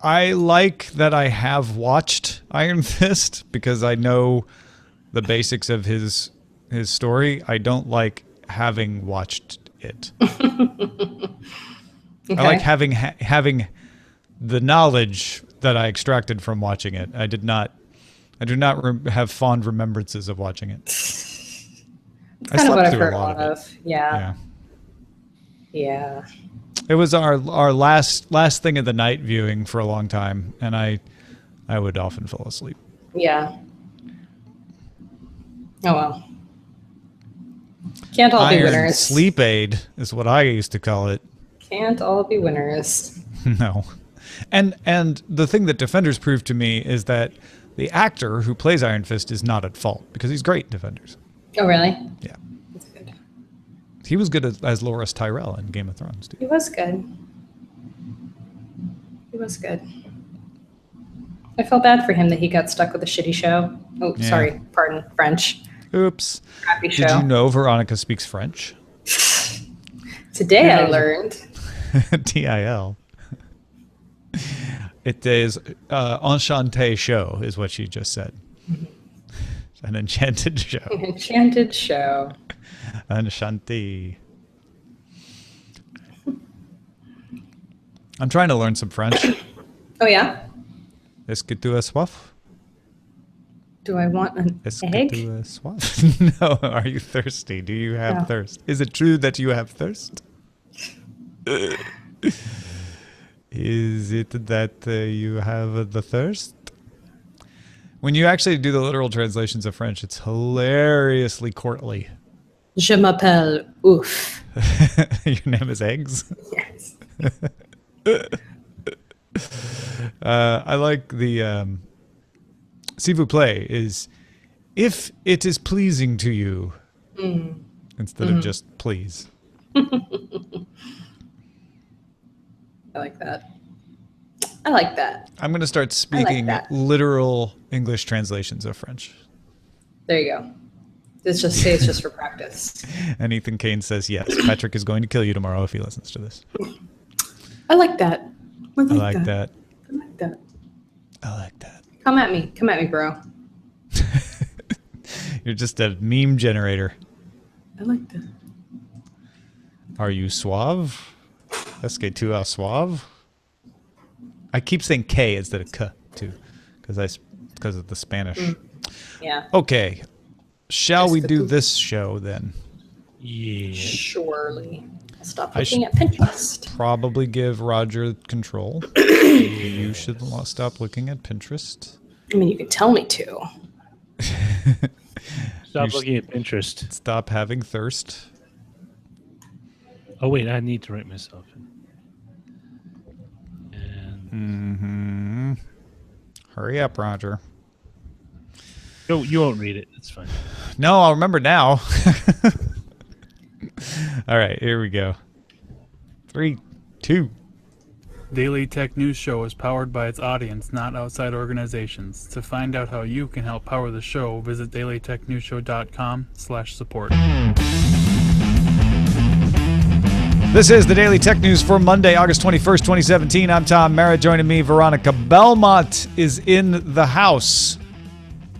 I like that I have watched Iron Fist because I know the basics of his story. I don't like having watched it. Okay. I like having the knowledge that I extracted from watching it. I do not have fond remembrances of watching it. It's I kind of what slept I've through heard a lot of it. Yeah. Yeah. It was our last thing of the night viewing for a long time, and I would often fall asleep. Yeah. Oh well. Can't all be Iron winners. sleep aid is what I used to call it. Can't all be winners. No. And the thing that Defenders proved to me is that the actor who plays Iron Fist is not at fault because he's great in Defenders. Oh really? Yeah. That's good. He was good as Loras Tyrell in Game of Thrones, too. He was good. He was good. I felt bad for him that he got stuck with a shitty show. Oh, Yeah. sorry. Pardon. French. Oops. Crappy show. Did you know Veronica speaks French? Today I learned. TIL. It is enchanté show, is what she just said. An enchanted show. An enchanted show. Enchanté. I'm trying to learn some French. Oh yeah? Est-ce que tu as soif? Do I want an Est-ce egg? que tu as soif? No. Are you thirsty? Do you have No. thirst? Is it true that you have thirst? Is it that you have the thirst? When you actually do the literal translations of French, it's hilariously courtly. Je m'appelle Ouf. Your name is Eggs? Yes. I like the s'il vous plaît is if it is pleasing to you instead of just please. I like that. I like that. I'm going to start speaking that. literal English translations of French. There you go. It's just for practice. And Ethan Kane says yes. Patrick is going to kill you tomorrow if he listens to this. I like that. I like that. I like that. I like that. Come at me. Come at me, bro. You're just a meme generator. I like that. Are you suave? Est-ce que tu es suave? I keep saying K instead of K too, because of the Spanish. Yeah. Okay, shall we do Escatu. this show then? Yeah. Surely. I'll stop I looking at Pinterest. Probably give Roger control. You should stop looking at Pinterest. I mean, you can tell me to. Stop looking at Pinterest. Stop having thirst. Oh wait, I need to write myself in. And Hurry up, Roger. you won't read it. It's fine. No, I'll remember now. All right, here we go. 3, 2. Daily Tech News Show is powered by its audience, not outside organizations. To find out how you can help power the show, visit dailytechnewsshow.com/support. This is the Daily Tech News for Monday, August 21st, 2017. I'm Tom Merritt. Joining me, Veronica Belmont is in the house.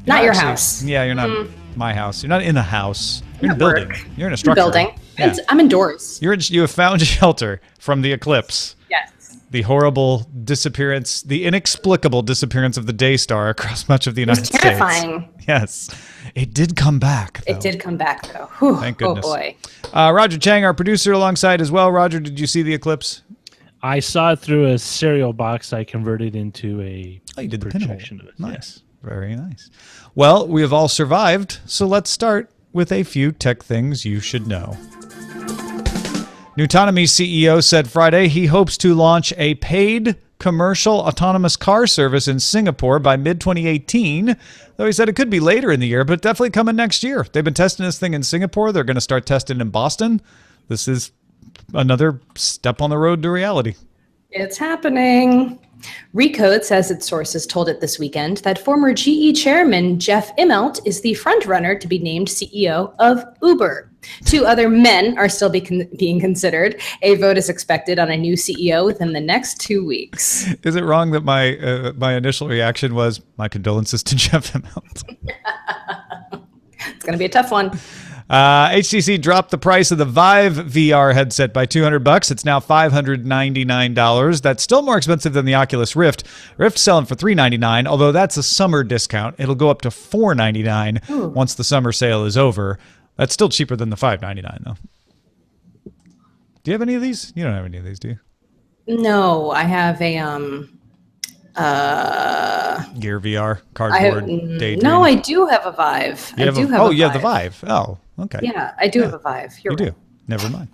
Not your Actually, house. Yeah, you're not my house. You're not in the house. You're in a at building. work. You're in a structure. Building. Yeah. I'm indoors. You have found shelter from the eclipse. Yes. The horrible disappearance, the inexplicable disappearance of the Daystar across much of the United States. Terrifying. Yes. It did come back, though. It did come back, though. Whew. Thank goodness. Oh, boy. Roger Chang, our producer, alongside as well. Roger, did you see the eclipse? I saw it through a cereal box I converted into a Oh, you did the pinhole. projection of it. Nice. Very nice. Well, we have all survived, so let's start with a few tech things you should know. Nutonomy CEO said Friday he hopes to launch a paid commercial autonomous car service in Singapore by mid-2018, though he said it could be later in the year, but definitely coming next year. They've been testing this thing in Singapore. They're going to start testing in Boston. This is another step on the road to reality. It's happening. Recode says its sources told it this weekend that former GE chairman Jeff Immelt is the frontrunner to be named CEO of Uber. 2 other men are still being considered. A vote is expected on a new CEO within the next 2 weeks. Is it wrong that my initial reaction was my condolences to Jeff Immelt? It's going to be a tough one. HTC dropped the price of the Vive VR headset by $200. It's now $599. That's still more expensive than the Oculus Rift. Rift selling for $399, although that's a summer discount. It'll go up to $499 once the summer sale is over. That's still cheaper than the $599, though. Do you have any of these? You don't have any of these, do you? No, I have a Gear VR, cardboard, daydream. No, I do have a Vive. You have the Vive. Oh, okay. Yeah, I do have a Vive. You do. Never mind.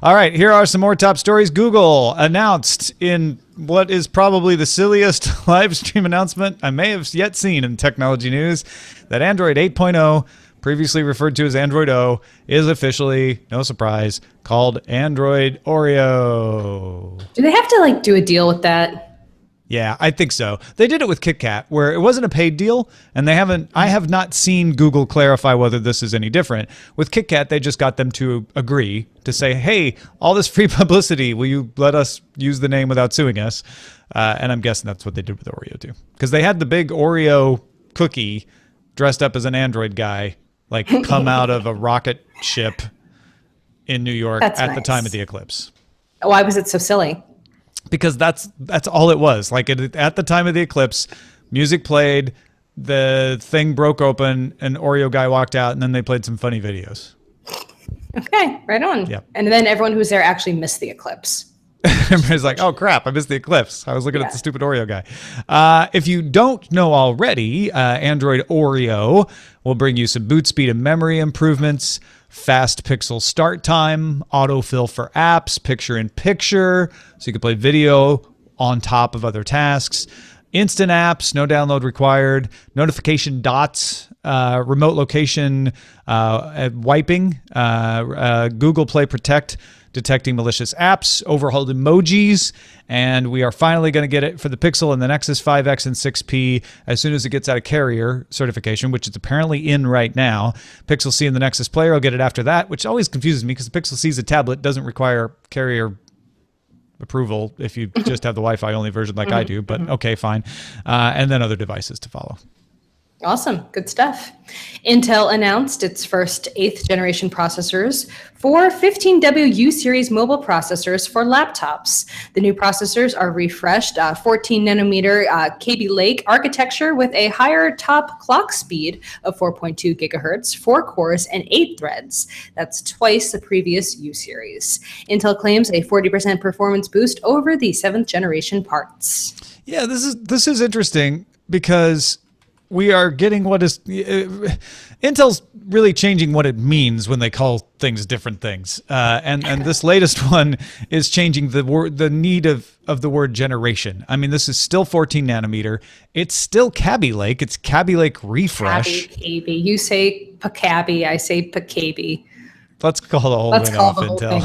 All right, here are some more top stories. Google announced in what is probably the silliest live stream announcement I may have yet seen in technology news that Android 8.0, previously referred to as Android O, is officially, no surprise, called Android Oreo. Do they have to do a deal with that? Yeah, I think so. They did it with KitKat, where it wasn't a paid deal, and I have not seen Google clarify whether this is any different. With KitKat, they just got them to agree to say, hey, all this free publicity, will you let us use the name without suing us? And I'm guessing that's what they did with Oreo, too. Because they had the big Oreo cookie dressed up as an Android guy, come out of a rocket ship in New York at the time of the eclipse. Why was it so silly? Because that's all it was. At the time of the eclipse, music played, the thing broke open, an Oreo guy walked out, and then they played some funny videos. Okay, right on. Yep. And then everyone who was there actually missed the eclipse. Everybody's like, oh crap, I missed the eclipse. I was looking at the stupid Oreo guy. If you don't know already, Android Oreo will bring you some boot speed and memory improvements, fast pixel start time, autofill for apps, picture-in-picture, so you can play video on top of other tasks, instant apps, no download required, notification dots, remote location wiping, Google Play Protect, detecting malicious apps, overhauled emojis, and we are finally going to get it for the Pixel and the Nexus 5X and 6P as soon as it gets out of carrier certification, which is apparently in right now. Pixel C and the Nexus Player will get it after that, which always confuses me because the Pixel C is a tablet, doesn't require carrier approval if you just have the Wi-Fi only version like I do, but okay, fine. And then other devices to follow. Awesome. Good stuff. Intel announced its first 8th generation processors for 15W U series mobile processors for laptops. The new processors are refreshed 14 nanometer Kaby Lake architecture with a higher top clock speed of 4.2 gigahertz, 4 cores, and 8 threads. That's twice the previous U series. Intel claims a 40% performance boost over the 7th generation parts. Yeah, this is interesting because we are getting what is Intel's really changing what it means when they call things different things, and this latest one is changing the need of the word generation. I mean, this is still 14 nanometer. It's still Kaby Lake. It's Kaby Lake refresh. Kaby. You say Pakaby. I say Pakaby. Let's call the whole thing off, Intel.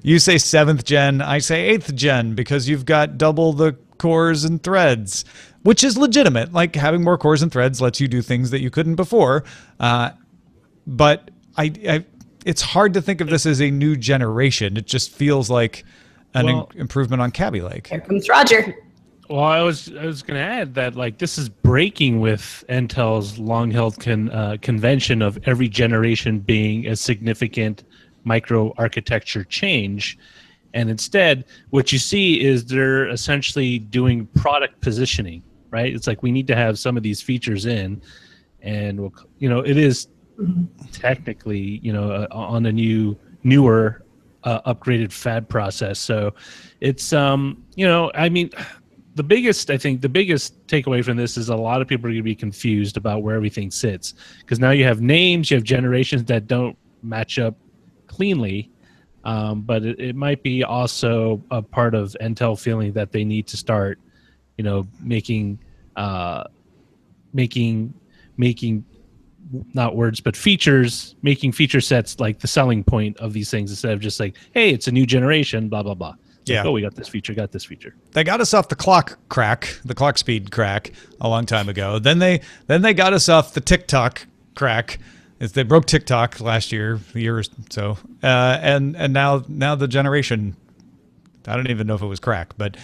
You say 7th gen. I say 8th gen because you've got double the cores and threads, which is legitimate. Like, having more cores and threads lets you do things that you couldn't before. But it's hard to think of this as a new generation. It just feels like an improvement on Kaby Lake. Here comes Roger. Well, I was going to add that this is breaking with Intel's long-held convention of every generation being a significant microarchitecture change. And instead, what you see is they're essentially doing product positioning, right? It's like we need to have some of these features in, and it is technically on a newer upgraded FAD process. So it's I mean, the biggest takeaway from this is a lot of people are going to be confused about where everything sits, because now you have names, you have generations that don't match up cleanly. But it might be also a part of Intel feeling that they need to start, making not words but features, making feature sets like the selling point of these things instead of just like, hey, it's a new generation, blah blah blah. Yeah. Like, oh, we got this feature. They got us off the clock speed crack a long time ago. Then they got us off the TikTok crack. They broke TikTok last year, a year or so, and now the generation. I don't even know if it was crack, but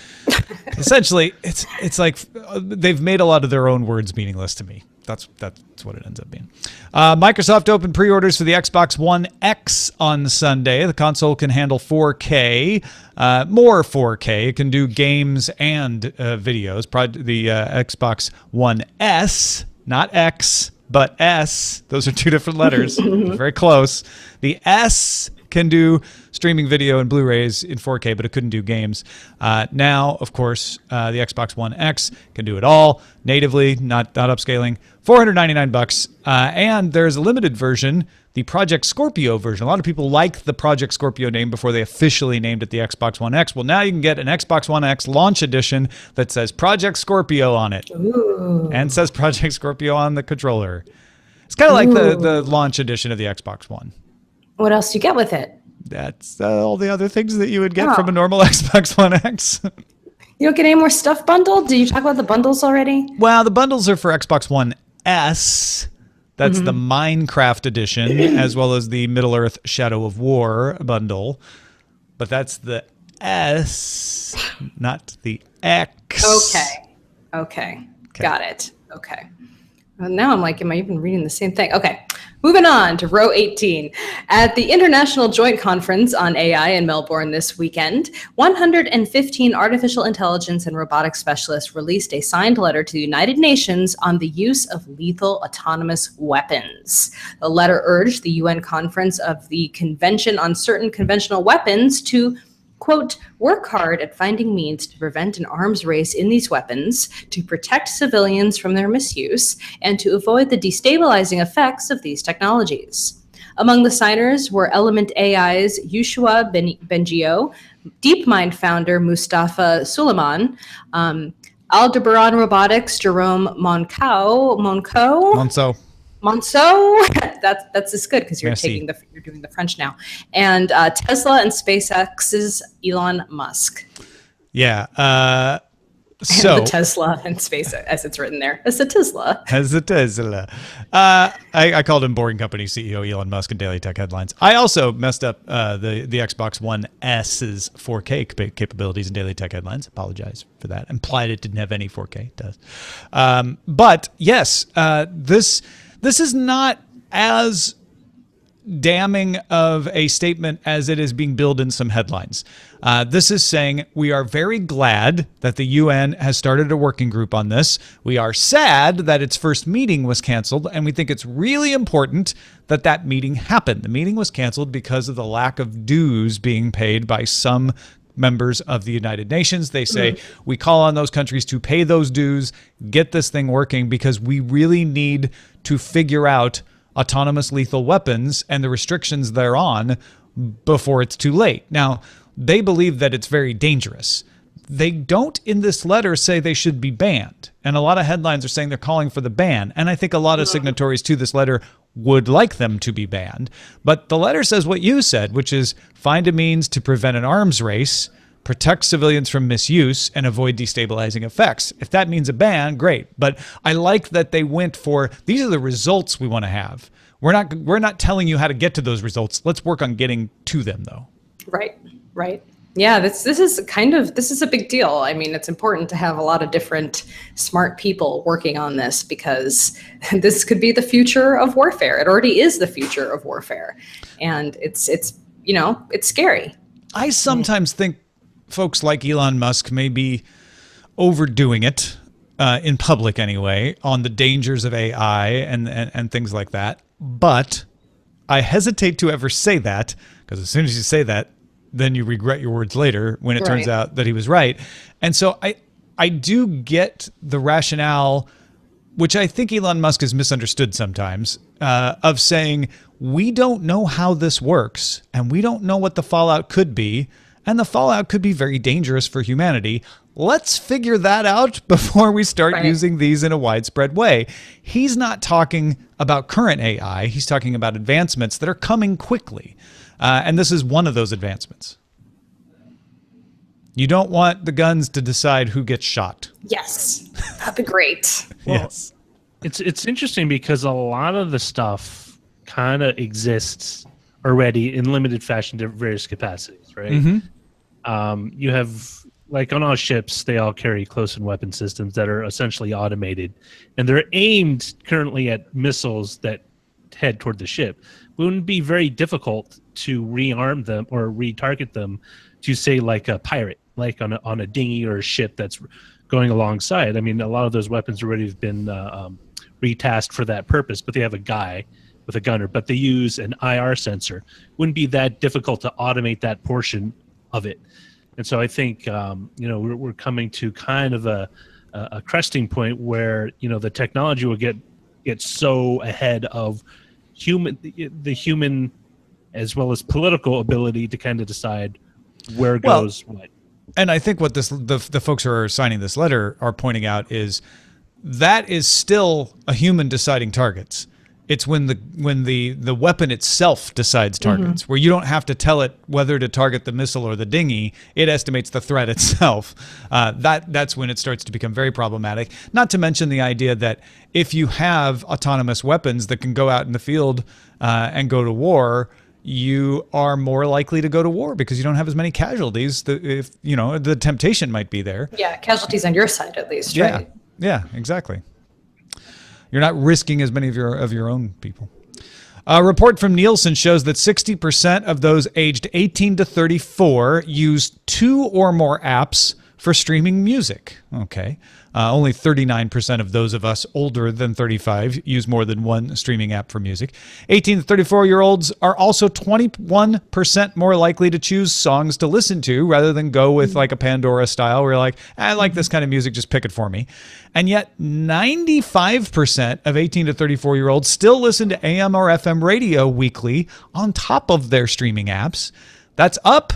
essentially it's like they've made a lot of their own words meaningless to me. That's what it ends up being. Microsoft opened pre-orders for the Xbox One X on Sunday. The console can handle 4K, more 4K. It can do games and videos. The Xbox One S, not X, but S. Those are two different letters. Very close. The S can do streaming video and Blu-rays in 4K, but it couldn't do games. Now, of course, the Xbox One X can do it all natively, not upscaling. $499, and there's a limited version, the Project Scorpio version. A lot of people like the Project Scorpio name before they officially named it the Xbox One X. Well, now you can get an Xbox One X launch edition that says Project Scorpio on it. Ooh. And says Project Scorpio on the controller. It's kind of like the launch edition of the Xbox One. What else do you get with it? That's all the other things that you would get from a normal Xbox One X. You don't get any more stuff bundled? Did you talk about the bundles already? Well, the bundles are for Xbox One S. That's the Minecraft edition, as well as the Middle-earth Shadow of War bundle. But that's the S, not the X. Okay. Got it. Okay. Well, now I'm like, am I even reading the same thing? Okay. Moving on to row 18. At the International Joint Conference on AI in Melbourne this weekend, 115 artificial intelligence and robotics specialists released a signed letter to the United Nations on the use of lethal autonomous weapons. The letter urged the UN Conference of the Convention on Certain Conventional Weapons to, quote, work hard at finding means to prevent an arms race in these weapons, to protect civilians from their misuse, and to avoid the destabilizing effects of these technologies. Among the signers were Element AI's Yoshua Bengio, DeepMind founder Mustafa Suleiman, Aldebaran Robotics' Jerome Monceau. That's just good because you're doing the French now, and Tesla and SpaceX's Elon Musk. Yeah. So the Tesla and SpaceX, as it's written there, as a Tesla. I called him Boring Company CEO Elon Musk in Daily Tech Headlines. I also messed up the Xbox One S's 4K capabilities in Daily Tech Headlines. Apologize for that. Implied it didn't have any 4K. It does. But yes, this is not as damning of a statement as it is being billed in some headlines. This is saying we are very glad that the UN has started a working group on this. We are sad that its first meeting was canceled, and we think it's really important that that meeting happened. The meeting was canceled because of the lack of dues being paid by some members of the United Nations. They say, we call on those countries to pay those dues, get this thing working, because we really need to figure out autonomous lethal weapons and the restrictions thereon before it's too late. Now, they believe that it's very dangerous. They don't in this letter say they should be banned. And a lot of headlines are saying they're calling for the ban. And I think a lot of signatories to this letter would like them to be banned. But the letter says what you said, which is find a means to prevent an arms race, protect civilians from misuse, and avoid destabilizing effects. If that means a ban, great. But I like that they went for, these are the results we want to have. We're not telling you how to get to those results. Let's work on getting to them, though. Right. Yeah, this is a big deal. I mean, it's important to have a lot of different smart people working on this because this could be the future of warfare. It already is the future of warfare. And it's scary. I sometimes think folks like Elon Musk may be overdoing it, in public anyway, on the dangers of AI and things like that. But I hesitate to ever say that, because as soon as you say that, then you regret your words later when it turns out that he was right. And so I do get the rationale, which I think Elon Musk has misunderstood sometimes, of saying, we don't know how this works, and we don't know what the fallout could be, and the fallout could be very dangerous for humanity. Let's figure that out before we start using these in a widespread way. He's not talking about current AI. He's talking about advancements that are coming quickly. And this is one of those advancements. You don't want the guns to decide who gets shot. Yes, that'd be great. Yes. It's interesting because a lot of the stuff kind of exists already in limited fashion to various capacities, right? You have, like on all ships, they all carry close-in weapon systems that are essentially automated, and they're aimed currently at missiles that head toward the ship. It wouldn't be very difficult to rearm them or retarget them to, say, like a pirate, like on a dinghy or a ship that's going alongside. I mean, a lot of those weapons already have been retasked for that purpose, but they have a guy with a gunner, but they use an IR sensor. Wouldn't be that difficult to automate that portion of it. And so I think, we're coming to kind of a cresting point where, the technology will get so ahead of the human as well as political ability to kind of decide where goes what. And I think what the folks who are signing this letter are pointing out is that is still a human deciding targets. It's when the weapon itself decides targets, where you don't have to tell it whether to target the missile or the dinghy. It estimates the threat itself. That's when it starts to become very problematic. Not to mention the idea that if you have autonomous weapons that can go out in the field and go to war, you are more likely to go to war because you don't have as many casualties. If the temptation might be there. Yeah, casualties on your side at least, yeah. right? Yeah, exactly. You're not risking as many of your own people. A report from Nielsen shows that 60% of those aged 18 to 34 use 2 or more apps for streaming music. Okay. Only 39% of those of us older than 35 use more than one streaming app for music. 18 to 34-year-olds are also 21% more likely to choose songs to listen to rather than go with like a Pandora style where you're like, I like this kind of music, just pick it for me. And yet 95% of 18 to 34-year-olds still listen to AM or FM radio weekly on top of their streaming apps. That's up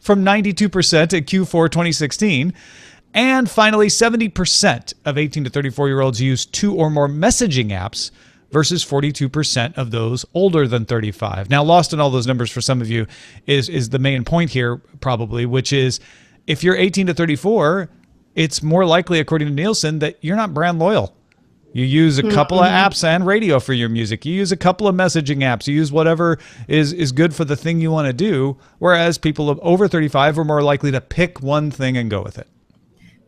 from 92% in Q4 2016. And finally, 70% of 18 to 34-year-olds use 2 or more messaging apps versus 42% of those older than 35. Now, lost in all those numbers for some of you is the main point here, probably, which is if you're 18 to 34, it's more likely, according to Nielsen, that you're not brand loyal. You use a couple of apps and radio for your music. You use a couple of messaging apps. You use whatever is good for the thing you want to do, whereas people of over 35 are more likely to pick one thing and go with it.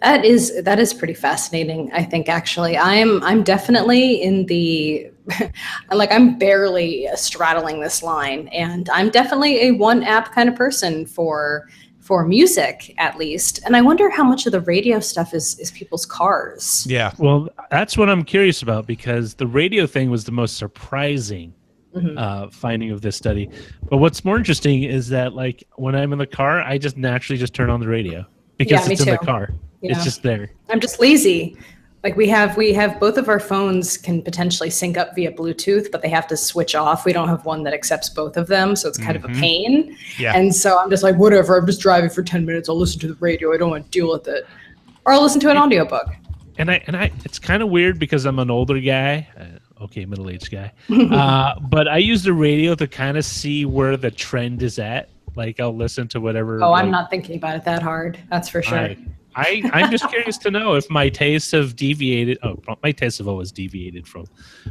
That is pretty fascinating, I think, actually. I'm definitely in the I'm barely straddling this line, and I'm definitely a one app kind of person for music, at least. And I wonder how much of the radio stuff is people's cars. Yeah. Well, that's what I'm curious about, because the radio thing was the most surprising finding of this study. But what's more interesting is that, like, when I'm in the car, I just naturally just turn on the radio because it's in the car. Yeah. It's just there. I'm just lazy. Like we have both of our phones can potentially sync up via Bluetooth, but they have to switch off. We don't have one that accepts both of them, so it's kind of a pain. Yeah. And so I'm just like, whatever, I'm just driving for 10 minutes. I'll listen to the radio. I don't want to deal with it. Or I'll listen to an audiobook. And I it's kind of weird because I'm an older guy. Middle-aged guy. But I use the radio to kind of see where the trend is at. Like I'll listen to whatever. Oh, I'm not thinking about it that hard. That's for sure. I'm just curious to know if my tastes have deviated. Oh, my tastes have always deviated from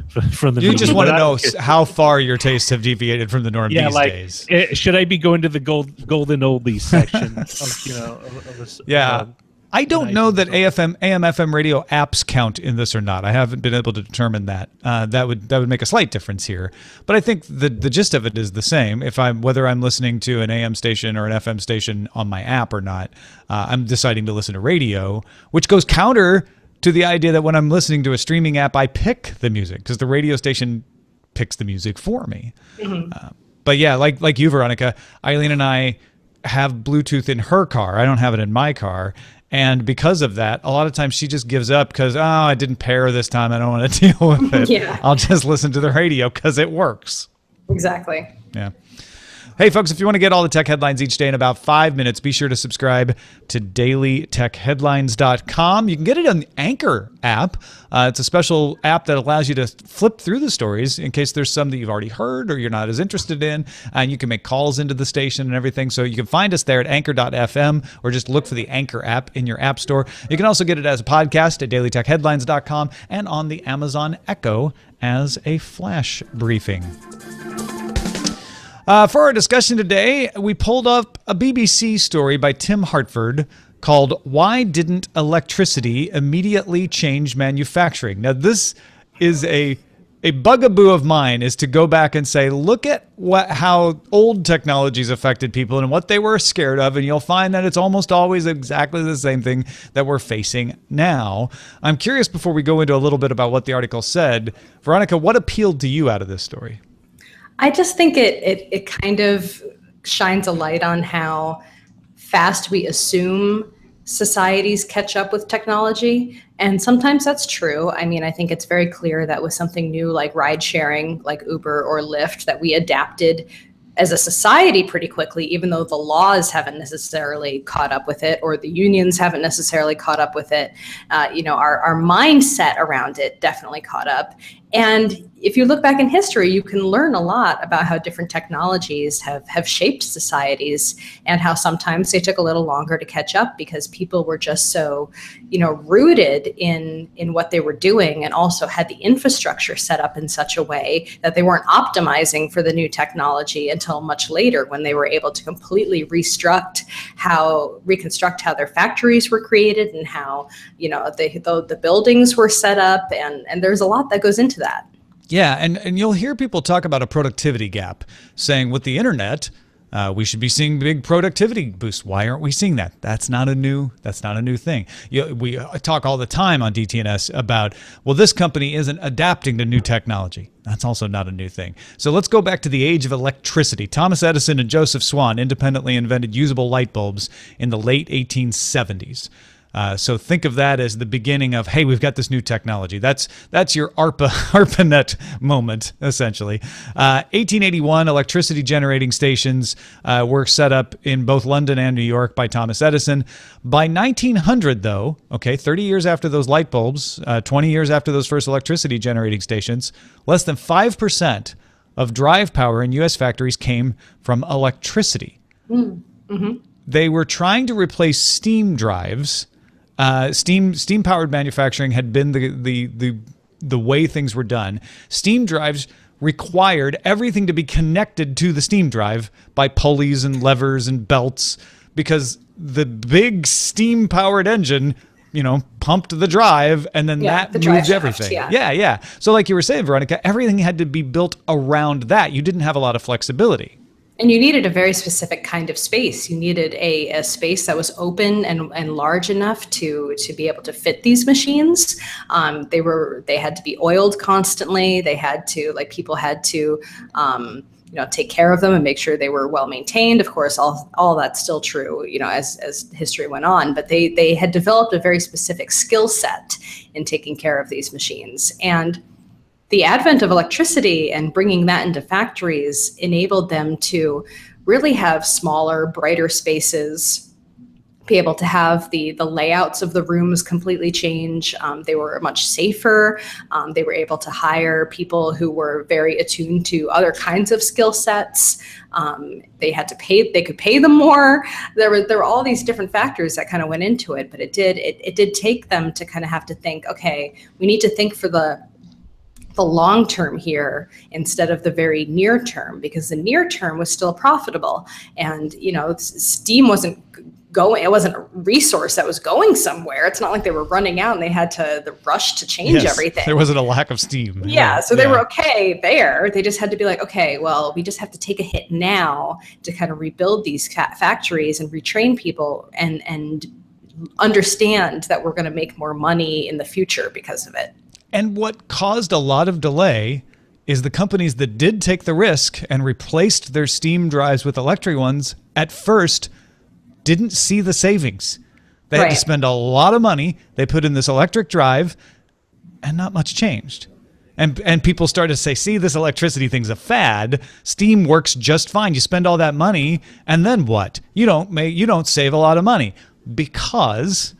the. You just want to know how far your tastes have deviated from the norm these days. Should I be going to the golden oldies section? Of this, yeah. I don't know that AM/FM radio apps count in this or not. I haven't been able to determine that. That would make a slight difference here. But I think the gist of it is the same. Whether I'm listening to an AM station or an FM station on my app or not, I'm deciding to listen to radio, which goes counter to the idea that when I'm listening to a streaming app, I pick the music because the radio station picks the music for me. But yeah, like you, Veronica, Eileen and I have Bluetooth in her car. I don't have it in my car. And because of that, a lot of times she just gives up because, I didn't pair this time. I don't want to deal with it. Yeah. I'll just listen to the radio because it works. Exactly. Yeah. Hey, folks, if you want to get all the tech headlines each day in about 5 minutes, be sure to subscribe to dailytechheadlines.com. You can get it on the Anchor app. It's a special app that allows you to flip through the stories in case there's some that you've already heard or you're not as interested in. And you can make calls into the station and everything. So you can find us there at anchor.fm or just look for the Anchor app in your app store. You can also get it as a podcast at dailytechheadlines.com and on the Amazon Echo as a flash briefing. For our discussion today, we pulled up a BBC story by Tim Hartford called "Why Didn't Electricity Immediately Change Manufacturing?" Now, this is a bugaboo of mine, is to go back and say, look at how old technologies affected people and what they were scared of, and you'll find that it's almost always exactly the same thing that we're facing now. I'm curious, before we go into a little bit about what the article said, Veronica, what appealed to you out of this story? I just think it kind of shines a light on how fast we assume societies catch up with technology. And sometimes that's true. I mean, I think it's very clear that with something new like ride sharing, like Uber or Lyft, that we adapted as a society pretty quickly, even though the laws haven't necessarily caught up with it or the unions haven't necessarily caught up with it. Our mindset around it definitely caught up. And if you look back in history, you can learn a lot about how different technologies have shaped societies and how sometimes they took a little longer to catch up because people were just so, rooted in what they were doing and also had the infrastructure set up in such a way that they weren't optimizing for the new technology until much later when they were able to completely reconstruct how their factories were created and how, the buildings were set up. And there's a lot that goes into that. Yeah, and you'll hear people talk about a productivity gap, saying with the internet, we should be seeing big productivity boosts. Why aren't we seeing that? That's not a new thing. We talk all the time on DTNS about, well, this company isn't adapting to new technology. That's also not a new thing. So let's go back to the age of electricity. Thomas Edison and Joseph Swan independently invented usable light bulbs in the late 1870s. So think of that as the beginning of, hey, we've got this new technology. That's your ARPANET moment, essentially. 1881, electricity generating stations were set up in both London and New York by Thomas Edison. By 1900, though, 30 years after those light bulbs, 20 years after those first electricity generating stations, less than 5% of drive power in U.S. factories came from electricity. Mm-hmm. They were trying to replace steam drives. Steam-powered manufacturing had been the way things were done. Steam drives required everything to be connected to the steam drive by pulleys and levers and belts because the big steam-powered engine, pumped the drive and then that moved everything. Yeah. So like you were saying, Veronica, everything had to be built around that. You didn't have a lot of flexibility. And you needed a very specific kind of space. You needed a space that was open and large enough to be able to fit these machines. They had to be oiled constantly. They had to, people had to, take care of them and make sure they were well maintained. Of course, all that's still true, as history went on. But they had developed a very specific skill set in taking care of these machines. And the advent of electricity and bringing that into factories enabled them to really have smaller, brighter spaces, be able to have the layouts of the rooms completely change. They were much safer. They were able to hire people who were very attuned to other kinds of skill sets. They could pay them more. There were all these different factors that kind of went into it, but it did take them to kind of have to think, okay, we need to think for the long term here instead of the very near term, because the near term was still profitable. And, steam wasn't going, it wasn't a resource that was going somewhere. It's not like they were running out and they had the rush to change everything. There wasn't a lack of steam. Yeah. So they were okay there. They just had to be like, okay, well, we just have to take a hit now to kind of rebuild these factories and retrain people and understand that we're going to make more money in the future because of it. And what caused a lot of delay is the companies that did take the risk and replaced their steam drives with electric ones at first didn't see the savings. They had to spend a lot of money. They put in this electric drive and not much changed. And people started to say, see, this electricity thing's a fad. Steam works just fine. You spend all that money, and then what? You don't save a lot of money because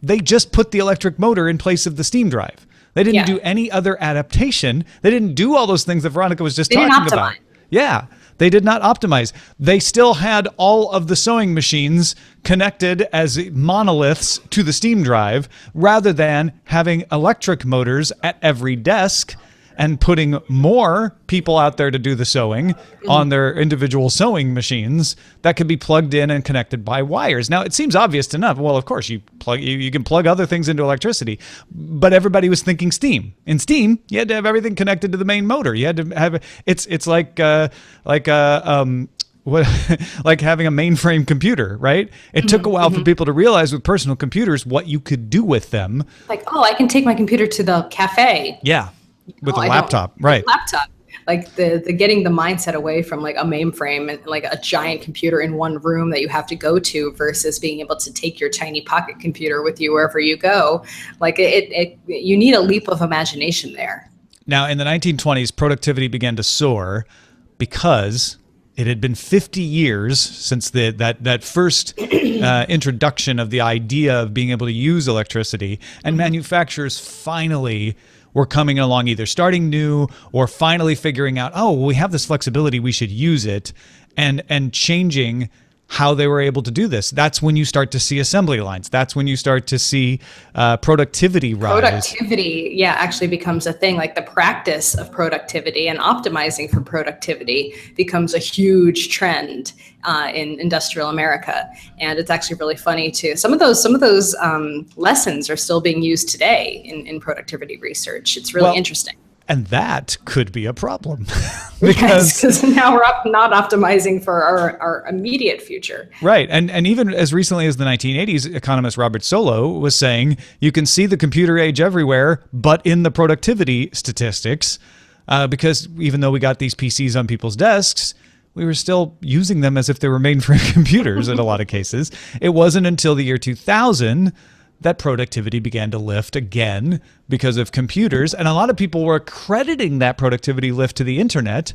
they just put the electric motor in place of the steam drive. They didn't do any other adaptation. They didn't do all those things that Veronica was just talking about. Yeah, they did not optimize. They still had all of the sewing machines connected as monoliths to the steam drive rather than having electric motors at every desk and putting more people out there to do the sewing on their individual sewing machines that could be plugged in and connected by wires. Now, it seems obvious enough. Well, of course, you can plug other things into electricity, but everybody was thinking steam. In steam, you had to have everything connected to the main motor. You had to have it's like like having a mainframe computer, right? It took a while for people to realize with personal computers what you could do with them. Like, oh, I can take my computer to the cafe. Yeah. With a laptop, right? Laptop, like the getting the mindset away from like a mainframe and like a giant computer in one room that you have to go to versus being able to take your tiny pocket computer with you wherever you go. Like you need a leap of imagination there. Now, in the 1920s, productivity began to soar because it had been 50 years since that first introduction of the idea of being able to use electricity, and manufacturers finally were coming along, either starting new or finally figuring out, oh, well, we have this flexibility, we should use it, and changing how they were able to do this. That's when you start to see assembly lines. That's when you start to see productivity rise. Productivity, actually becomes a thing. Like the practice of productivity and optimizing for productivity becomes a huge trend in industrial America. And it's actually really funny too. Some of those lessons are still being used today in productivity research. It's really interesting. And that could be a problem because now we're not optimizing for our immediate future. Right. And even as recently as the 1980s, economist Robert Solow was saying you can see the computer age everywhere, but in the productivity statistics, because even though we got these PCs on people's desks, we were still using them as if they were mainframe computers in a lot of cases. It wasn't until the year 2000 that productivity began to lift again because of computers. And a lot of people were crediting that productivity lift to the internet.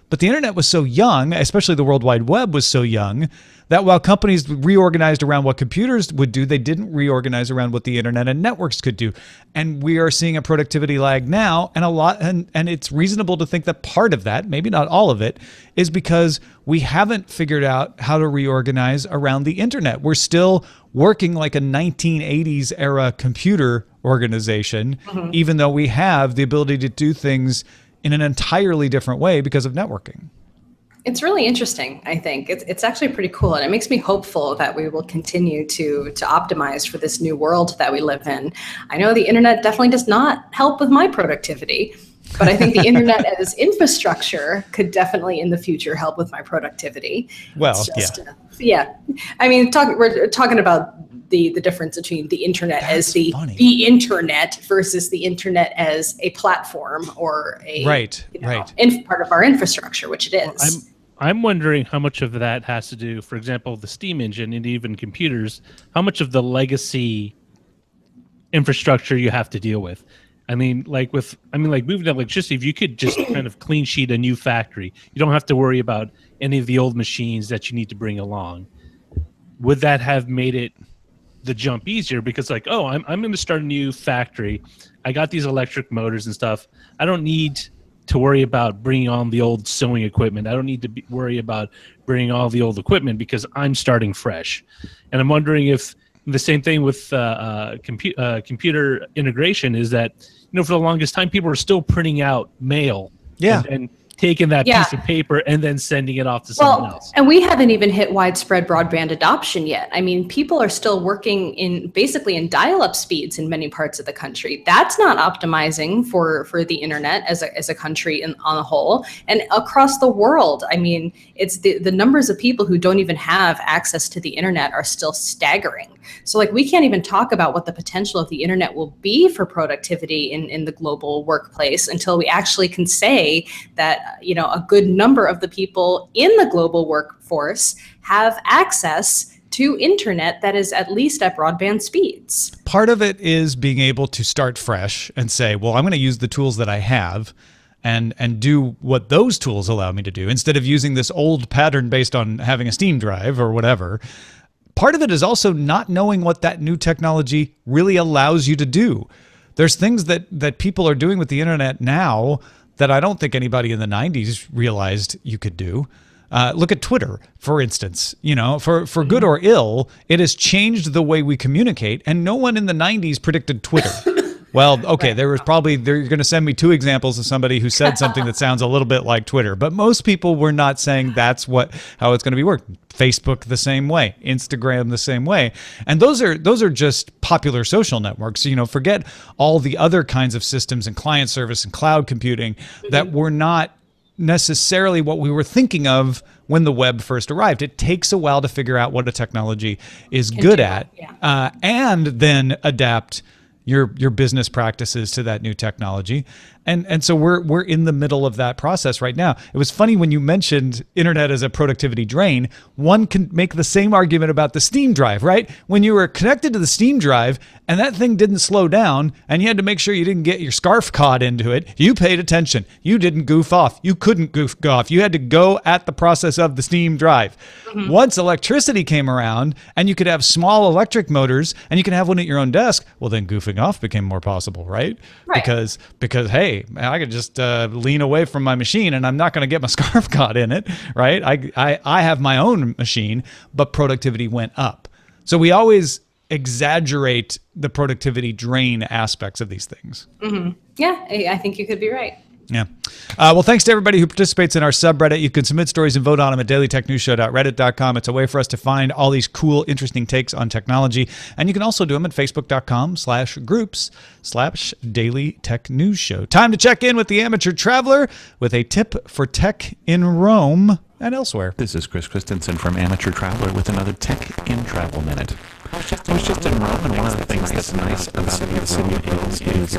But the internet was so young, especially the World Wide Web was so young, that while companies reorganized around what computers would do, they didn't reorganize around what the internet and networks could do. And we are seeing a productivity lag now, and it's reasonable to think that part of that, maybe not all of it, is because we haven't figured out how to reorganize around the internet. We're still working like a 1980s era computer organization, even though we have the ability to do things in an entirely different way because of networking. It's really interesting, I think. It's actually pretty cool, and it makes me hopeful that we will continue to optimize for this new world that we live in. I know the internet definitely does not help with my productivity, but I think the internet as infrastructure could definitely in the future help with my productivity. Well, I mean, we're talking about the difference between the internet That's as the internet versus the internet as a platform or a part of our infrastructure, which it is. Well, I'm wondering how much of that has to do, for example, the steam engine and even computers, how much of the legacy infrastructure you have to deal with. Moving to electricity, if you could just kind of clean sheet a new factory, you don't have to worry about any of the old machines that you need to bring along. Would that have made it the jump easier? Because like, oh, I'm going to start a new factory. I got these electric motors and stuff. I don't need to worry about bringing on the old sewing equipment. I don't need to worry about bringing all the old equipment because I'm starting fresh. And I'm wondering if the same thing with computer integration is that, for the longest time, people were still printing out mail and taking that piece of paper and then sending it off to someone else. And we haven't even hit widespread broadband adoption yet. I mean, people are still working in dial-up speeds in many parts of the country. That's not optimizing for the internet as a country on the whole. And across the world, I mean, it's the numbers of people who don't even have access to the internet are still staggering. So like, we can't even talk about what the potential of the internet will be for productivity in the global workplace until we actually can say that a good number of the people in the global workforce have access to internet that is at least at broadband speeds. Part of it is being able to start fresh and say, well, I'm going to use the tools that I have and do what those tools allow me to do instead of using this old pattern based on having a Steam drive or whatever. Part of it is also not knowing what that new technology really allows you to do. There's things that people are doing with the internet now that I don't think anybody in the 90s realized you could do. Look at Twitter, for instance. You know, for good or ill, it has changed the way we communicate, and no one in the 90s predicted Twitter. Well, okay, right. You're going to send me 2 examples of somebody who said something that sounds a little bit like Twitter, but most people were not saying that's how it's going to be worked. Facebook the same way, Instagram the same way. And those are just popular social networks. You know, forget all the other kinds of systems and client service and cloud computing that were not necessarily what we were thinking of when the web first arrived. It takes a while to figure out what a technology is good at, and then adapt your business practices to that new technology. And so we're in the middle of that process right now. It was funny when you mentioned internet as a productivity drain. One can make the same argument about the Steam drive, right? When you were connected to the Steam drive and that thing didn't slow down and you had to make sure you didn't get your scarf caught into it, you paid attention. You didn't goof off. You couldn't goof off. You had to go at the process of the Steam drive. Once electricity came around and you could have small electric motors and you could have one at your own desk, well, then goofing off became more possible, right? Because hey, I could just lean away from my machine and I'm not going to get my scarf caught in it, right? I have my own machine, but productivity went up. So we always exaggerate the productivity drain aspects of these things. Yeah, I think you could be right. Yeah. Well, thanks to everybody who participates in our subreddit. You can submit stories and vote on them at dailytechnewsshow.reddit.com. It's a way for us to find all these cool, interesting takes on technology. And you can also do them at facebook.com/groups/dailytechnewsshow. Time to check in with the amateur traveler with a tip for tech in Rome and elsewhere. This is Chris Christensen from Amateur Traveler with another Tech in Travel Minute. I was just in Rome, and one of the things that's nice about the city of Rome is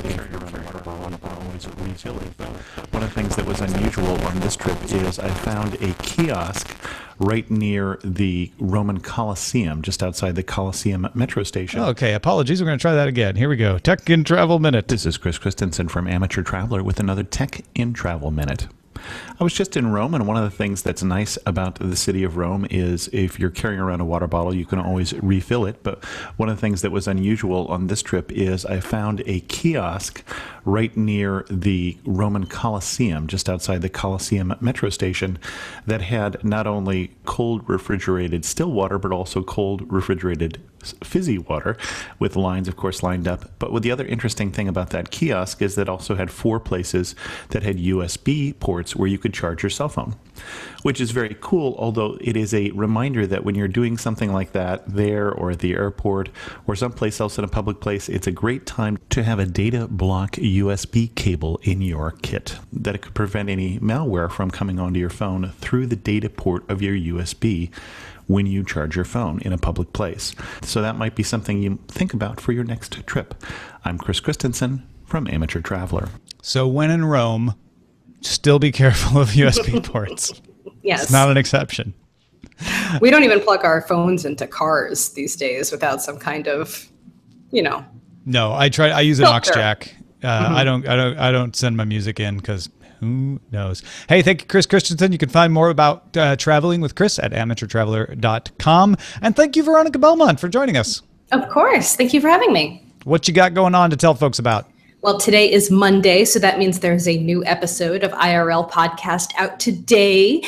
one of the things that was unusual on this trip is I found a kiosk right near the Roman Colosseum, just outside the Colosseum metro station. Okay, apologies. We're going to try that again. Here we go. Tech in Travel Minute. This is Chris Christensen from Amateur Traveler with another Tech in Travel Minute. I was just in Rome, and one of the things that's nice about the city of Rome is if you're carrying around a water bottle, you can always refill it. But one of the things that was unusual on this trip is I found a kiosk right near the Roman Colosseum, just outside the Colosseum metro station, that had not only cold refrigerated still water, but also cold refrigerated fizzy water, with lines, of course, lined up. But what the other interesting thing about that kiosk is that it also had 4 places that had USB ports where you could charge your cell phone, which is very cool, although it is a reminder that when you're doing something like that there or at the airport or someplace else in a public place, it's a great time to have a data block USB cable in your kit, that it could prevent any malware from coming onto your phone through the data port of your USB when you charge your phone in a public place. So that might be something you think about for your next trip. I'm Chris Christensen from Amateur Traveler. So when in Rome, still be careful of USB ports. Yes. It's not an exception. We don't even plug our phones into cars these days without some kind of, No, I use an aux filter. jack. I don't send my music in because who knows? Hey, thank you, Chris Christensen. You can find more about traveling with Chris at amateurtraveler.com. And thank you, Veronica Belmont, for joining us. Of course. Thank you for having me. What you got going on to tell folks about? Well, today is Monday, so that means there's a new episode of IRL Podcast out today.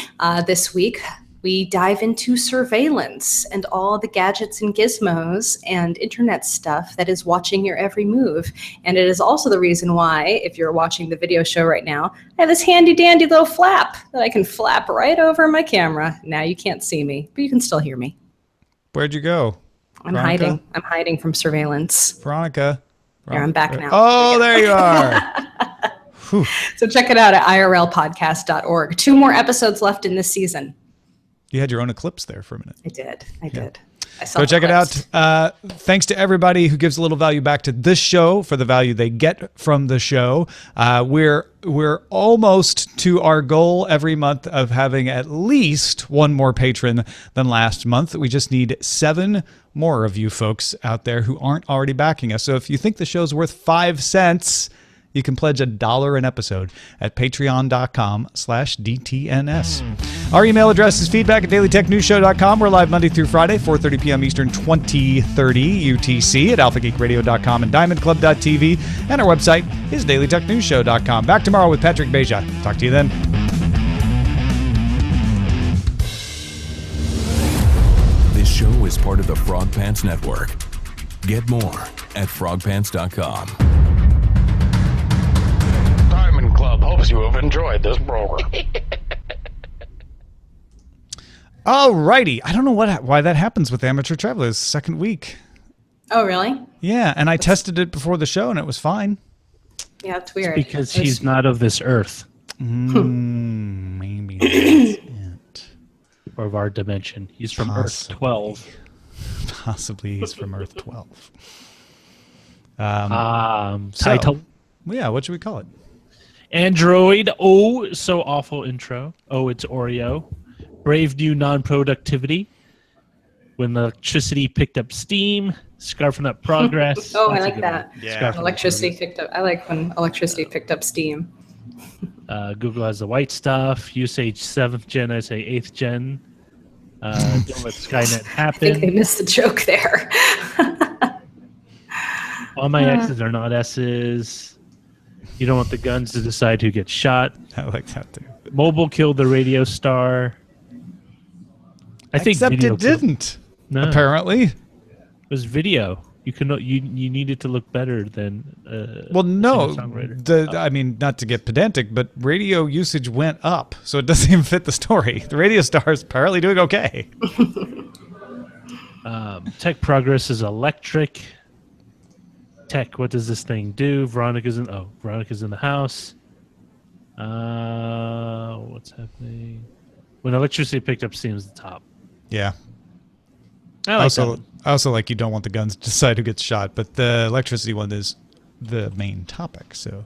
This week, we dive into surveillance and all the gadgets and gizmos and internet stuff that is watching your every move. And it is also the reason why, if you're watching the video show right now, I have this handy dandy little flap that I can flap right over my camera. Now you can't see me, but you can still hear me. Where'd you go? I'm hiding. I'm hiding from surveillance. Veronica. Here, I'm back now. Oh, there you are. So check it out at irlpodcast.org. 2 more episodes left in this season. You had your own eclipse there for a minute. I did. I saw Go the check it clips. out. Thanks to everybody who gives a little value back to this show for the value they get from the show. We're almost to our goal every month of having at least one more patron than last month. We just need 7 more of you folks out there who aren't already backing us. So if you think the show's worth 5 cents, you can pledge $1 an episode at patreon.com/DTNS. Our email address is feedback@dailytechnewsshow.com. We're live Monday through Friday, 4:30 p.m. Eastern, 2030 UTC at alphageekradio.com and diamondclub.tv. And our website is dailytechnewsshow.com. Back tomorrow with Patrick Beja. Talk to you then. This show is part of the Frog Pants Network. Get more at frogpants.com. Diamond Club hopes you have enjoyed this program. Alrighty. I don't know why that happens with Amateur Travelers second week. Oh, really? Yeah, and I tested it before the show and it was fine. Yeah, it's weird. Because he's not of this earth Maybe that's it. or of our dimension. He's from Earth 12. Possibly he's from Earth 12. Title. Yeah, what should we call it? Android. Oh, so awful intro. Oh, it's Oreo. Brave new non-productivity. When electricity picked up steam. Scarfing up progress. Oh, I That's a like good that. one. Yeah. Scarfing up Electricity picked up. I like when electricity picked up steam. Google has the white stuff. You say 7th gen, I say 8th gen. Don't let Skynet I think they happen. missed the joke there. All my X's are not S's. You don't want the guns to decide who gets shot. I like that too. Mobile killed the radio star. I think Except video it killed- didn't, No, apparently. it was video. You needed to look better than Well, no. singer-songwriter. I mean, not to get pedantic, but radio usage went up, so it doesn't even fit the story. The radio star is apparently doing okay. Tech progress is electric. Tech, what does this thing do? Veronica's in the house. What's happening? When electricity picked up steam is the top. Yeah. I like that one. I also like you don't want the guns to decide who gets shot, but the electricity one is the main topic. So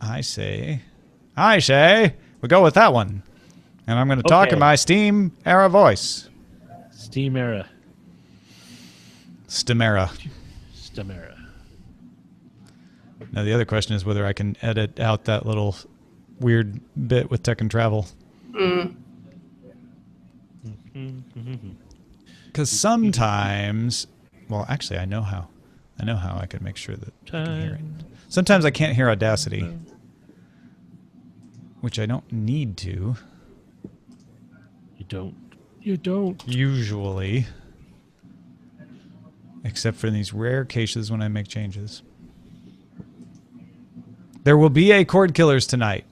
I say we go with that one. And I'm going to talk in Okay. my Steam era voice. Steam era. Stemera. Stemera. Now the other question is whether I can edit out that little weird bit with tech and travel. Because sometimes, well, actually, I know how. I know how I can make sure that I can hear it. Sometimes I can't hear Audacity, which I don't need to. You don't. Usually. Except for in these rare cases when I make changes. There will be a Cord Killers tonight.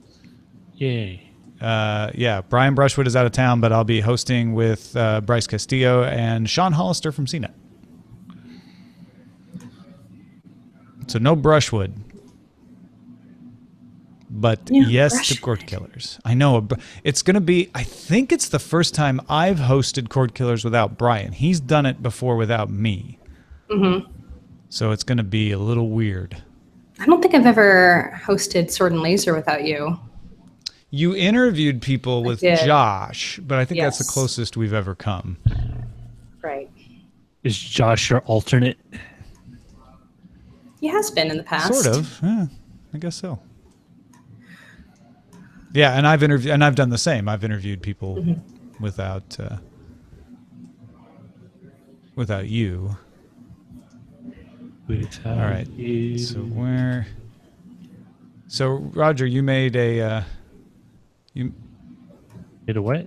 Yay. Yeah, Brian Brushwood is out of town, but I'll be hosting with Bryce Castillo and Sean Hollister from CNET. So no Brushwood. But Yeah, yes to Brushwood. Cord Killers. I know. It's going to be, I think it's the first time I've hosted Cord Killers without Brian. He's done it before without me. So it's going to be a little weird. I don't think I've ever hosted Sword and Laser without you. You interviewed people with did. Josh, but I think that's the Yes. closest we've ever come. Right. Is Josh your alternate? He has been in the past. Sort of. Yeah, I guess so. Yeah, and I've done the same. I've interviewed people without you. All right. So Roger, you made a you Made a what?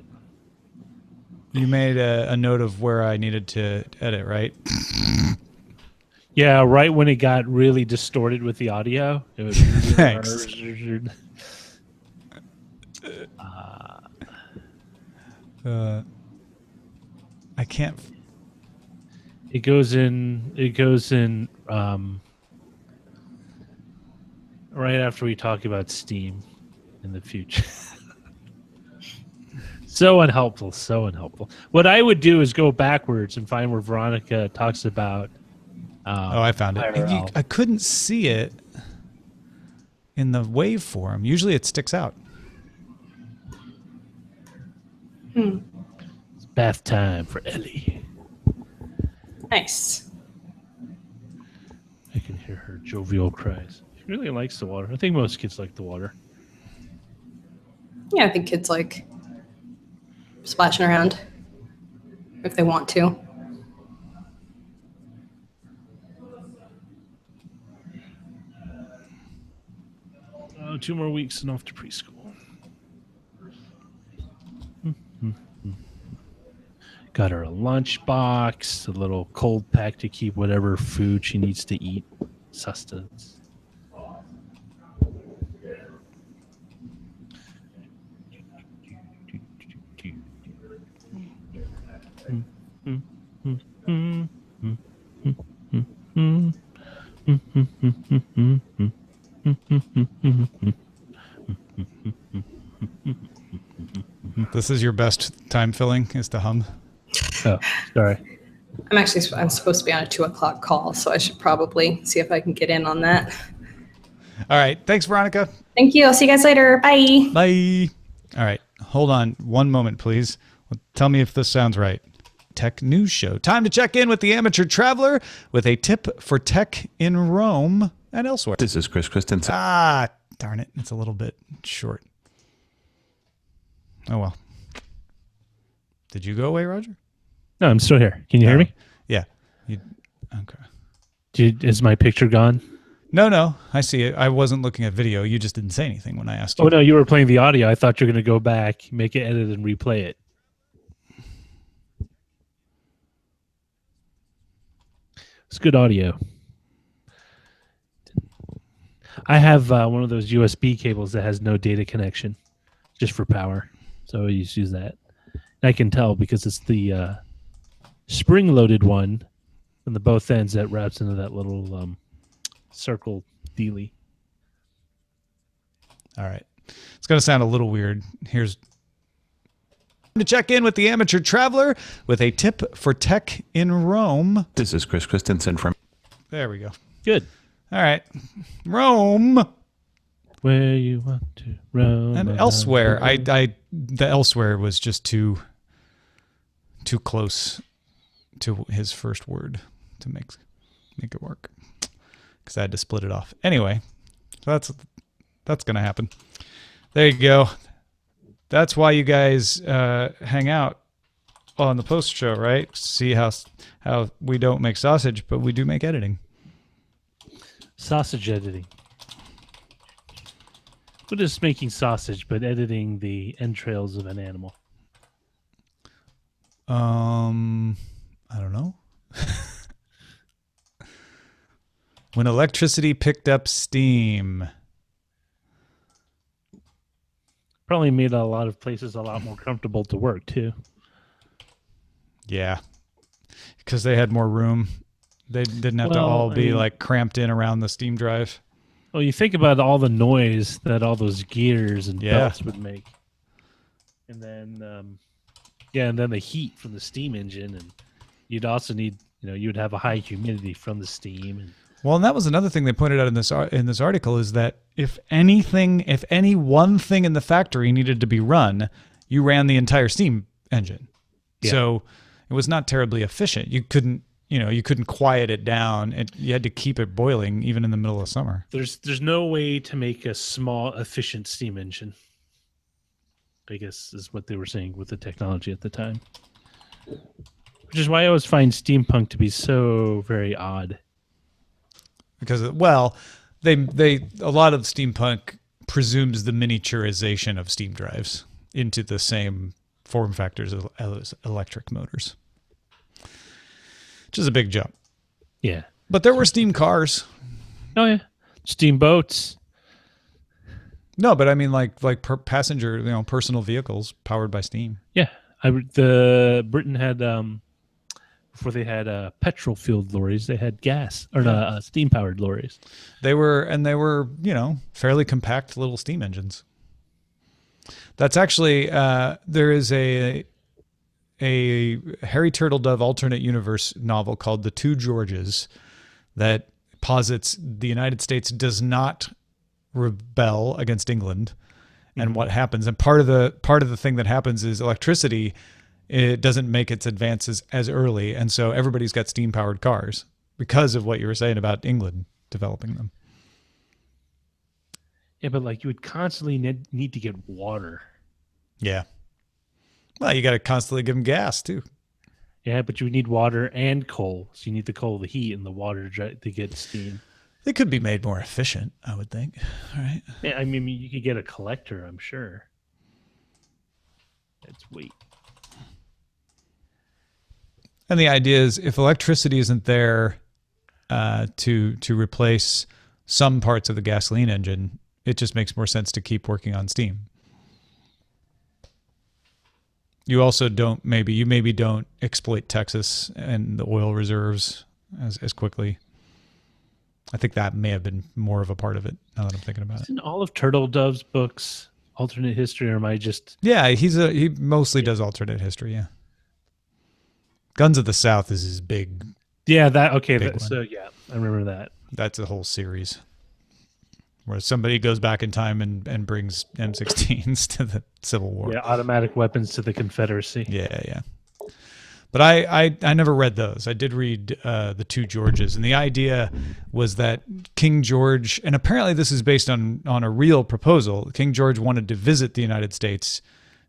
you made a note of where I needed to edit, right? Yeah, right when it got really distorted with the audio. It was Thanks. I can't. It goes in right after we talk about Steam in the future. So unhelpful. So unhelpful. What I would do is go backwards and find where Veronica talks about. Oh, I found it. IRL. I couldn't see it in the waveform. Usually it sticks out. It's bath time for Ellie. Nice. I can hear her jovial cries. She really likes the water. I think most kids like the water. Yeah, I think kids like splashing around if they want to. Oh, 2 more weeks and off to preschool. Got her a lunchbox, a little cold pack to keep whatever food she needs to eat. Sustenance. This is your best time filling, is to hum. Oh, sorry. I'm supposed to be on a 2:00 call, so I should probably see if I can get in on that. All right. Thanks, Veronica. Thank you. I'll see you guys later. Bye. Bye. All right. Hold on one moment, please. Tell me if this sounds right. Tech News Show. Time to check in with the amateur traveler with a tip for tech in Rome and elsewhere. This is Chris Christensen. Ah, darn it. It's a little bit short. Oh, well. Did you go away, Roger? No, I'm still here. Can you hear me? Yeah. Okay. Is my picture gone? No. I see it. I wasn't looking at video. You just didn't say anything when I asked you. Oh, no, you were playing the audio. I thought you were going to go back, make it edit, and replay it. It's good audio. I have one of those USB cables that has no data connection, just for power. So I just use that. And I can tell because it's the spring-loaded one on the both ends that wraps into that little circle dealy. All right. It's going to sound a little weird. Here's to check in with the amateur traveler with a tip for tech in Rome. This is Chris Christensen from... There we go. Good. All right. Rome. Where you want to roam. And elsewhere. The elsewhere was just too close to his first word to make it work. Because I had to split it off. Anyway, so that's going to happen. There you go. That's why you guys hang out on the post show, right? See how we don't make sausage, but we do make editing. Sausage editing. What is making sausage but editing the entrails of an animal? I don't know. When electricity picked up steam. Probably made a lot of places a lot more comfortable to work too. Yeah. Because they had more room. They didn't have to all be like cramped in around the steam drive. Well, you think about all the noise that all those gears and belts would make. And then, and then the heat from the steam engine. And you'd also need, you would have a high humidity from the steam. And well, and that was another thing they pointed out in this article is that if any one thing in the factory needed to be run, you ran the entire steam engine. Yeah. So it was not terribly efficient. You couldn't quiet it down. You had to keep it boiling even in the middle of summer. There's no way to make a small, efficient steam engine, I guess is what they were saying with the technology at the time. Which is why I always find steampunk to be so very odd. Because, well, a lot of steampunk presumes the miniaturization of steam drives into the same form factors as electric motors. Which is a big jump. Yeah. But there were steam cars. Oh, yeah. Steamboats. No, but I mean like passenger, personal vehicles powered by steam. Yeah. Britain had, before they had petrol-fueled lorries, they had gas, or steam-powered lorries. They were fairly compact little steam engines. That's actually there is a Harry Turtledove alternate universe novel called The Two Georges that posits the United States does not rebel against England, and what happens. And part of the thing that happens is electricity. It doesn't make its advances as early, and so everybody's got steam powered cars because of what you were saying about England developing them. Yeah, but like you would constantly need to get water. Yeah. Well, you got to constantly give them gas too. Yeah, but you would need water and coal. So you need the coal to heat and the water to get steam. They could be made more efficient, I would think. All right. Yeah, I mean, you could get a collector, I'm sure. Let's wait. And the idea is if electricity isn't there to replace some parts of the gasoline engine, it just makes more sense to keep working on steam. You also don't maybe don't exploit Texas and the oil reserves as quickly. I think that may have been more of a part of it now that I'm thinking about it. Isn't all of Turtledove's books alternate history, or am I just... Yeah, he mostly does alternate history, yeah. Guns of the South is his big... Yeah, that... Okay, big so yeah, I remember that. That's a whole series where somebody goes back in time and brings M16s to the Civil War. Yeah, automatic weapons to the Confederacy. Yeah. But I never read those. I did read The Two Georges, and the idea was that King George, and apparently this is based on a real proposal, King George wanted to visit the United States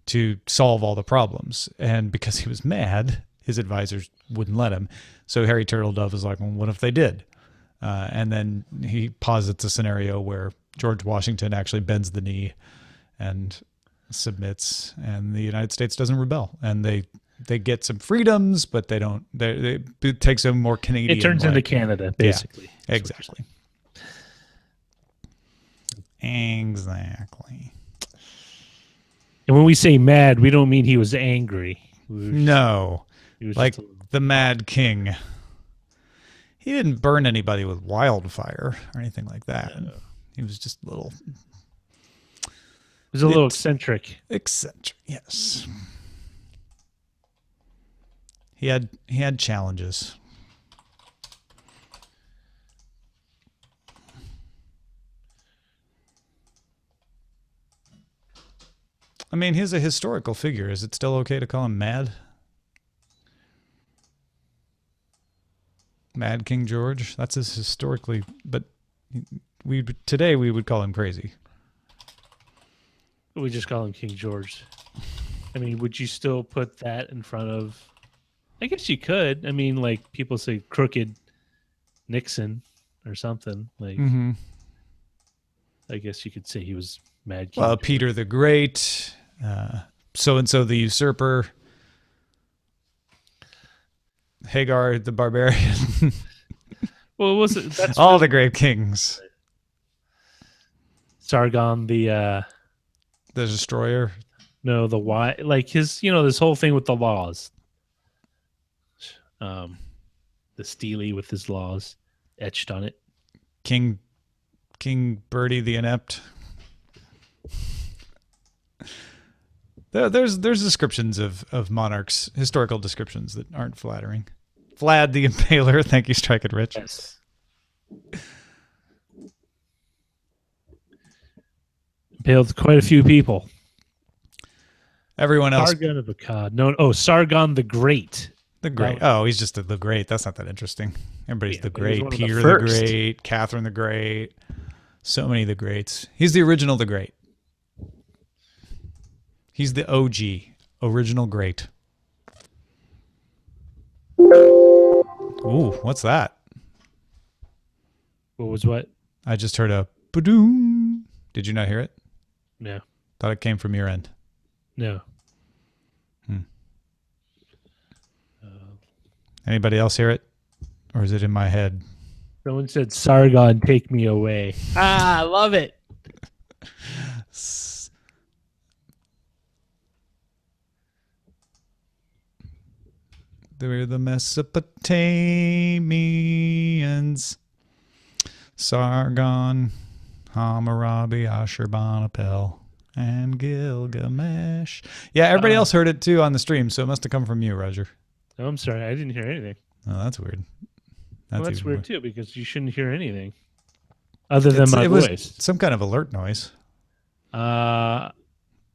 to solve all the problems. And because he was mad, his advisors wouldn't let him. So Harry Turtledove was like, well, what if they did? And then he posits a scenario where George Washington actually bends the knee and submits, and the United States doesn't rebel. And they get some freedoms, but they don't. It takes a more Canadian. It turns into Canada, basically. Yeah, exactly. Exactly. And when we say mad, we don't mean he was angry. No, He was like just the Mad King. He didn't burn anybody with wildfire or anything like that. No. He was just a little. He was a little eccentric. Eccentric, yes. He had challenges. I mean, he's a historical figure. Is it still okay to call him mad? Mad King George? That's his historically, but today we would call him crazy. We just call him King George. I mean, would you still put that in front of... I guess you could. I mean, like, people say crooked Nixon or something. Like, I guess you could say he was Mad King George. Peter the Great, so-and-so the usurper, Hagar the barbarian. Well, was it? That's all the great kings. Sargon the destroyer. No, the why, like his, this whole thing with the laws. The Steely with his laws etched on it. King Bertie the Inept. There's descriptions of monarchs, historical descriptions that aren't flattering. Vlad the Impaler, thank you, Strike It Rich. Yes. Impaled quite a few people. Everyone else. Sargon of Akkad. No, Sargon the Great. The Great. Oh, he's just the Great. That's not that interesting. Everybody's the Great. Peter the Great. Catherine the Great. So many of the greats. He's the original the Great. He's the OG. Original Great. Ooh, what's that? What was what? I just heard a ba-doom. Did you not hear it? No. Thought it came from your end. No. Anybody else hear it? Or is it in my head? Someone said, Sargon, take me away. I love it. They were the Mesopotamians. Sargon, Hammurabi, Ashurbanipal. and Gilgamesh. Yeah, everybody else heard it too on the stream, so it must have come from you, Roger. Oh, I'm sorry, I didn't hear anything. Oh, that's weird. That's even weird too, because you shouldn't hear anything other than my it was voice. some kind of alert noise.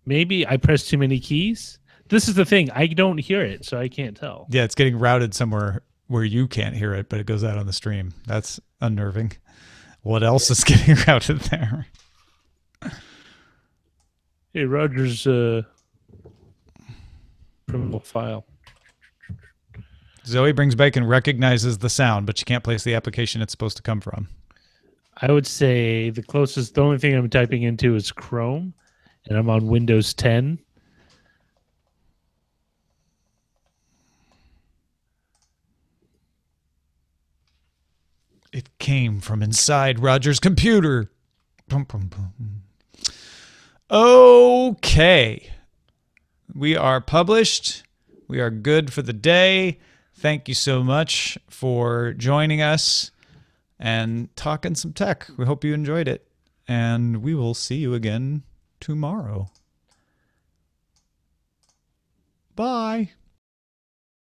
Maybe I pressed too many keys. This is the thing. I don't hear it, so I can't tell. Yeah, it's getting routed somewhere where you can't hear it, but it goes out on the stream. That's unnerving. What else is getting routed there? Hey, Roger's criminal file. Zoe Brings Bacon recognizes the sound, but she can't place the application it's supposed to come from. I would say the only thing I'm typing into is Chrome, and I'm on Windows 10. It came from inside Roger's computer. Boom, boom, boom. Okay. We are published. We are good for the day. Thank you so much for joining us and talking some tech. We hope you enjoyed it. And we will see you again tomorrow. Bye.